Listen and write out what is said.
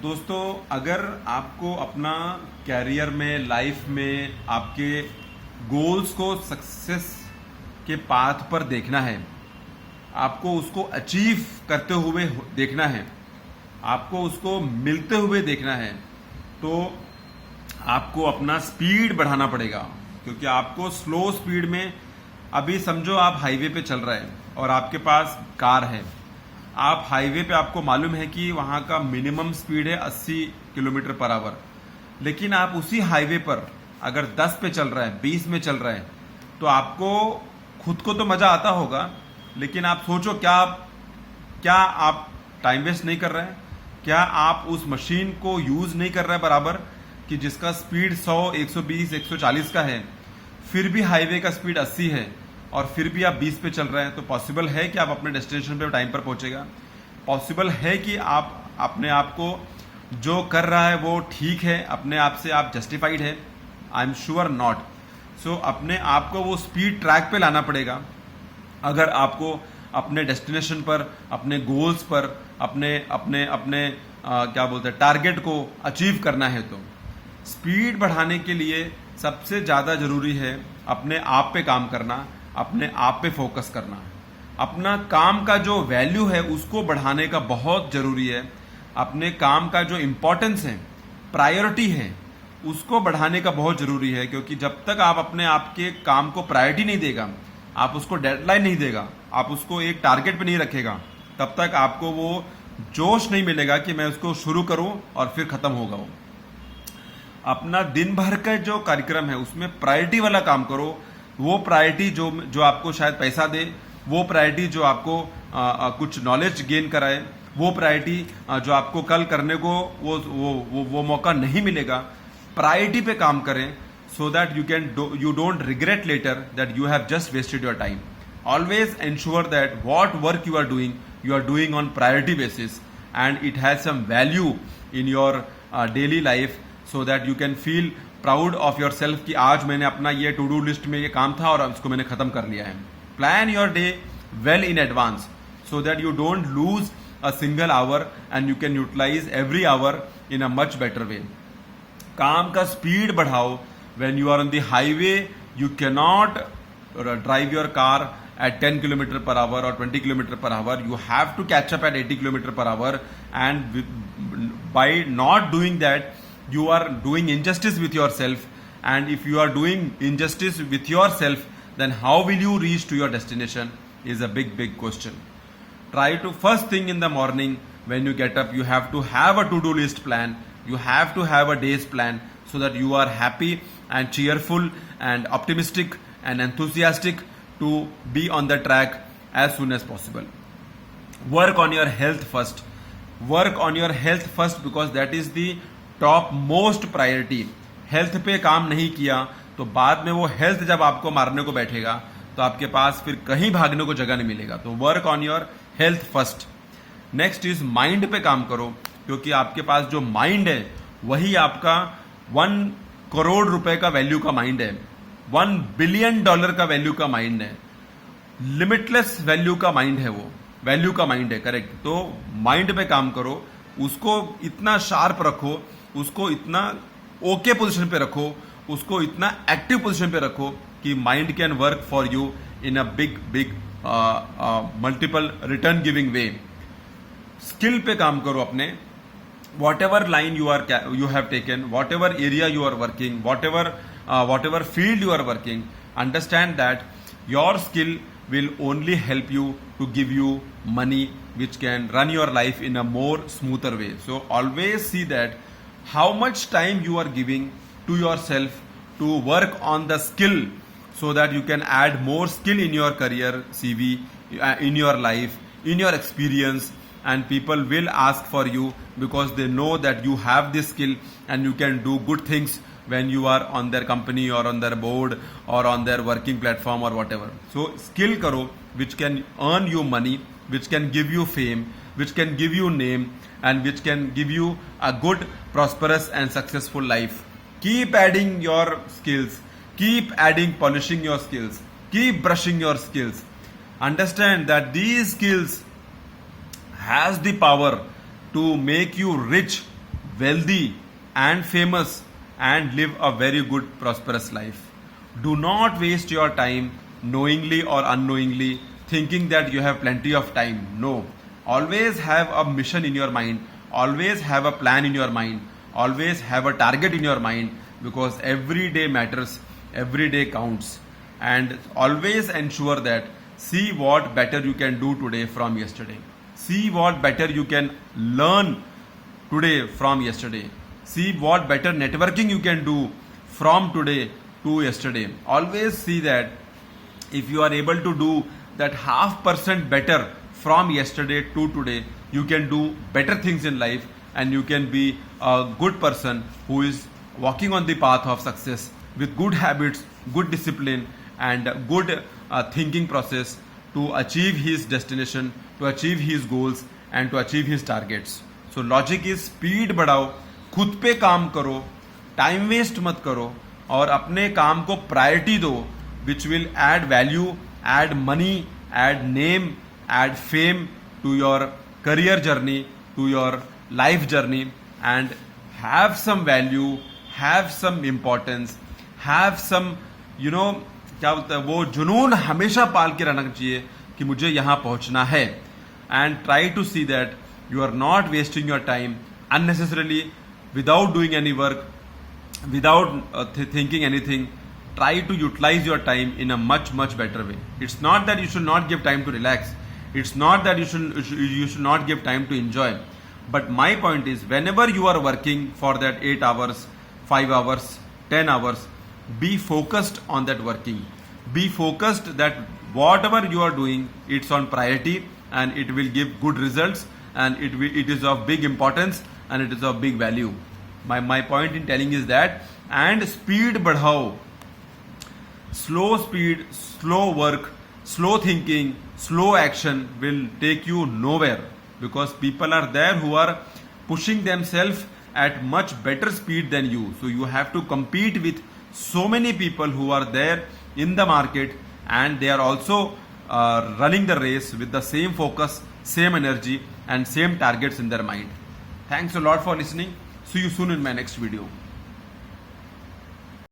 दोस्तों, अगर आपको अपना कैरियर में, लाइफ में आपके गोल्स को सक्सेस के पाथ पर देखना है, आपको उसको अचीव करते हुए देखना है, आपको उसको मिलते हुए देखना है, तो आपको अपना स्पीड बढ़ाना पड़ेगा। क्योंकि आपको स्लो स्पीड में, अभी समझो आप हाईवे पे चल रहे हैं और आपके पास कार है। आप हाईवे पे, आपको मालूम है कि वहां का मिनिमम स्पीड है 80 किलोमीटर पर आवर, लेकिन आप उसी हाईवे पर अगर 10 पे चल रहे हैं, 20 में चल रहे हैं, तो आपको खुद को तो मजा आता होगा, लेकिन आप सोचो क्या आप टाइम वेस्ट नहीं कर रहे हैं? क्या आप उस मशीन को यूज नहीं कर रहे हैं बराबर, कि जिसका स्पीड 100, 120, 140 का है, फिर भी हाईवे का स्पीड 80 है और फिर भी आप 20 पे चल रहे हैं? तो पॉसिबल है कि आप अपने डेस्टिनेशन पे टाइम पर पहुंचेगा? पॉसिबल है कि आप अपने आप को जो कर रहा है वो ठीक है, अपने आप से आप जस्टिफाइड है? I am sure not. So अपने आप को वो स्पीड ट्रैक पे लाना पड़ेगा अगर आपको अपने डेस्टिनेशन पर, अपने गोल्स पर, अपने अपने अपने क्या बोलते हैं, टारगेट को अचीव करना है। तो स्पीड बढ़ाने के लिए सबसे ज्यादा जरूरी है अपने आप पे काम करना, अपने आप पे फोकस करना। अपना काम का जो वैल्यू है उसको बढ़ाने का बहुत जरूरी है। अपने काम का जो इंपॉर्टेंस है, प्रायोरिटी है, उसको बढ़ाने का बहुत जरूरी है। क्योंकि जब तक आप अपने आप के काम को प्रायोरिटी नहीं देगा, आप उसको डेडलाइन नहीं देगा, आप उसको एक टारगेट पे नहीं रखेगा, तब तक आपको वो जोश नहीं मिलेगा कि मैं उसको शुरू करूं और फिर खत्म होगा वो। अपना दिन भर का जो कार्यक्रम है उसमें प्रायोरिटी वाला काम करो। वो प्रायोरिटी जो आपको शायद पैसा दे, वो प्रायोरिटी जो आपको कुछ नॉलेज गेन कराए, वो प्रायोरिटी जो आपको कल करने को वो मौका नहीं मिलेगा। प्रायोरिटी पे काम करें, so that you don't regret later that you have just wasted your time. Always ensure that what work you are doing on priority basis, and it has some value in your daily life, so that you can feel proud of yourself कि आज मैंने अपना ये to do list में ये काम था और इसको मैंने खत्म कर लिया है। Plan your day well in advance so that you don't lose a single hour and you can utilize every hour in a much better way. काम का स्पीड बढ़ाओ। When you are on the highway, you cannot drive your car at 10 km per hour or 20 km per hour. You have to catch up at 80 km per hour, and by not doing that, you are doing injustice with yourself. And if you are doing injustice with yourself, then how will you reach to your destination is a big question. Try to, first thing in the morning when you get up, you have to have a to-do list plan. You have to have a day's plan so that you are happy and cheerful and optimistic and enthusiastic to be on the track as soon as possible. Work on your health first. Work on your health first because that is the top most priority. Health पे काम नहीं किया तो बाद में वो health जब आपको मारने को बैठेगा तो आपके पास फिर कहीं भागने को जगह नहीं मिलेगा। तो work on your health first. Next is mind पे काम करो, क्योंकि आपके पास जो माइंड है वही आपका 1 करोड़ रुपए का वैल्यू का माइंड है, $1 बिलियन का वैल्यू का माइंड है, लिमिटलेस वैल्यू का माइंड है, वो वैल्यू का माइंड है, करेक्ट। तो माइंड पे काम करो, उसको इतना शार्प रखो, उसको इतना ओके पोजीशन पे रखो, उसको इतना एक्टिव पोजीशन पे रखो कि mind can work for you in a big multiple return giving way. Skill पे काम करो अपने। whatever line you have taken, whatever area you are working, whatever field you are working, understand that your skill will only help you to give you money which can run your life in a more smoother way. So always see that how much time you are giving to yourself to work on the skill, so that you can add more skill in your career CV, in your life, in your experience, and people will ask for you because they know that you have this skill and you can do good things when you are on their company or on their board or on their working platform or whatever. So skill karo which can earn you money, which can give you fame, which can give you name, and which can give you a good, prosperous and successful life. Keep adding your skills, keep adding, polishing your skills, keep brushing your skills. Understand that these skills has the power to make you rich wealthy and famous and live a very good prosperous life. Do not waste your time knowingly or unknowingly thinking that you have plenty of time. No. Always have a mission in your mind. Always have a plan in your mind. Always have a target in your mind, because every day matters. Every day counts. And always ensure that see what better you can do today from yesterday. See what better you can learn today from yesterday. See what better networking you can do from today to yesterday. Always see that if you are able to do that 0.5% better from yesterday to today, you can do better things in life, and you can be a good person who is walking on the path of success with good habits, good discipline, and good thinking process to achieve his destination, to achieve his goals, and to achieve his targets. So logic is speed बढ़ाओ, खुद पे काम करो, time waste मत करो, और अपने काम को प्रायोरिटी दो, which will add value, add money, add name, add fame to your career journey, to your life journey, and have some value, have some importance, have some, क्या बोलते हैं, वो जुनून हमेशा पाल के रहना चाहिए कि मुझे यहां पहुंचना है. And try to see that you are not wasting your time unnecessarily without doing any work, without thinking anything. Try to utilize your time in a much better way. It's not that you should not give time to relax. It's not that you should not give time to enjoy. But my point is, whenever you are working for that 8 hours, 5 hours, 10 hours, be focused on that working. Be focused that whatever you are doing, it's on priority, and it will give good results, and it is of big importance, and it is of big value. My point in telling is that, and speed बढ़ाओ. Slow speed, slow work, slow thinking, slow action will take you nowhere, because people are there who are pushing themselves at much better speed than you. So you have to compete with so many people who are there in the market, and they are also running the race with the same focus, same energy, and same targets in their mind. Thanks a lot for listening. See you soon in my next video.